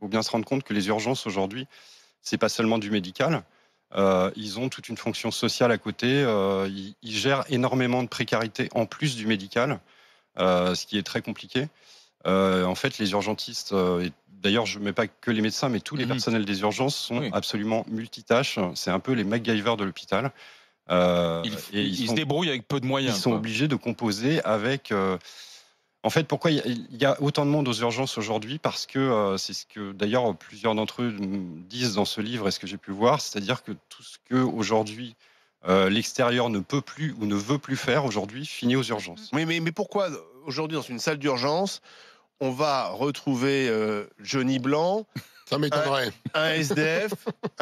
faut bien se rendre compte que les urgences aujourd'hui, c'est pas seulement du médical. Ils ont toute une fonction sociale à côté. Ils gèrent énormément de précarité en plus du médical, ce qui est très compliqué. En fait, les urgentistes, et d'ailleurs, je ne mets pas que les médecins, mais tous les personnels des urgences sont Oui. absolument multitâches. C'est un peu les MacGyver de l'hôpital. Et Ils se débrouillent avec peu de ils moyens, sont quoi. obligés de composer avec. En fait, pourquoi il y a autant de monde aux urgences aujourd'hui? Parce que c'est ce que d'ailleurs plusieurs d'entre eux disent dans ce livre et ce que j'ai pu voir, c'est-à-dire que tout ce que aujourd'hui l'extérieur ne peut plus ou ne veut plus faire aujourd'hui finit aux urgences. Oui, mais pourquoi aujourd'hui dans une salle d'urgence, on va retrouver Johnny Blanc, Ça un, m'étonnerait. un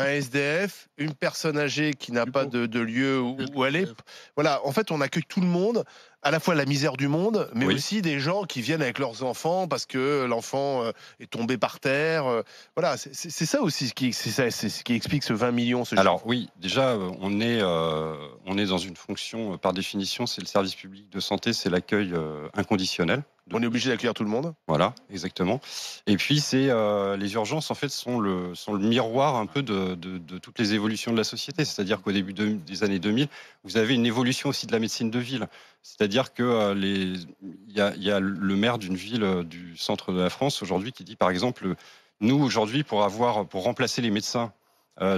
SDF, une personne âgée qui n'a pas de lieu où aller. Voilà, en fait, on accueille tout le monde, à la fois la misère du monde, mais Oui. aussi des gens qui viennent avec leurs enfants parce que l'enfant est tombé par terre. Voilà, c'est ça aussi c'est ce qui explique ce 20 millions, ce chiffre. Alors oui, déjà, on est dans une fonction, par définition, c'est le service public de santé, c'est l'accueil inconditionnel. On est obligé d'accueillir tout le monde. Voilà, exactement. Et puis c'est les urgences en fait sont le miroir un peu de toutes les évolutions de la société. C'est-à-dire qu'au début des années 2000, vous avez une évolution aussi de la médecine de ville. C'est-à-dire que il y a le maire d'une ville du centre de la France aujourd'hui qui dit par exemple, nous aujourd'hui pour remplacer les médecins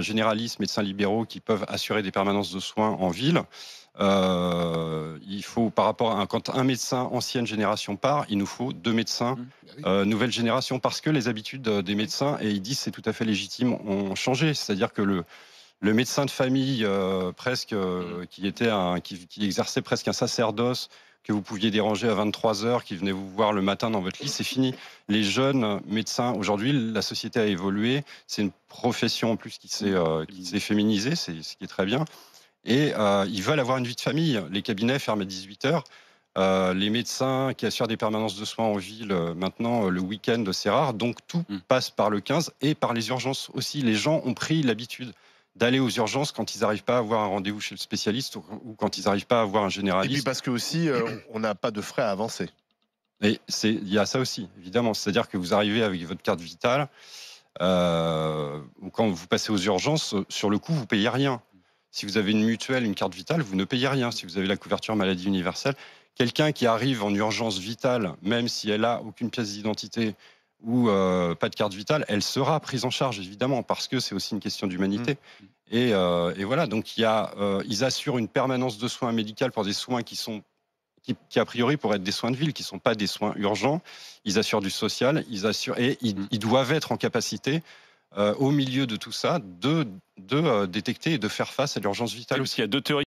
généralistes, médecins libéraux qui peuvent assurer des permanences de soins en ville. Il faut, par rapport à quand un médecin ancienne génération part, il nous faut 2 médecins nouvelle génération, parce que les habitudes des médecins, et ils disent c'est tout à fait légitime, ont changé. C'est-à-dire que le médecin de famille presque qui exerçait presque un sacerdoce, que vous pouviez déranger à 23 heures, qui venait vous voir le matin dans votre lit, c'est fini. Les jeunes médecins, aujourd'hui, la société a évolué. C'est une profession en plus qui s'est féminisée, c'est ce qui est très bien. Et ils veulent avoir une vie de famille. Les cabinets ferment à 18 heures. Les médecins qui assurent des permanences de soins en ville, maintenant, le week-end, c'est rare. Donc, tout passe par le 15 et par les urgences aussi. Les gens ont pris l'habitude d'aller aux urgences quand ils n'arrivent pas à avoir un rendez-vous chez le spécialiste ou quand ils n'arrivent pas à avoir un Et puis généraliste. parce que aussi, on n'a pas de frais à avancer. Et il y a ça aussi, évidemment. C'est-à-dire que vous arrivez avec votre carte vitale, ou quand vous passez aux urgences, sur le coup, vous payez rien. Si vous avez une mutuelle, une carte vitale, vous ne payez rien. Si vous avez la couverture maladie universelle, quelqu'un qui arrive en urgence vitale, même si elle a aucune pièce d'identité ou pas de carte vitale, elle sera prise en charge, évidemment, parce que c'est aussi une question d'humanité. Et voilà, donc ils assurent une permanence de soins médicaux pour des soins qui a priori pourraient être des soins de ville, qui ne sont pas des soins urgents. Ils assurent du social, ils doivent être en capacité, au milieu de tout ça, de détecter et de faire face à l'urgence vitale Parce aussi. qu'il y a deux théories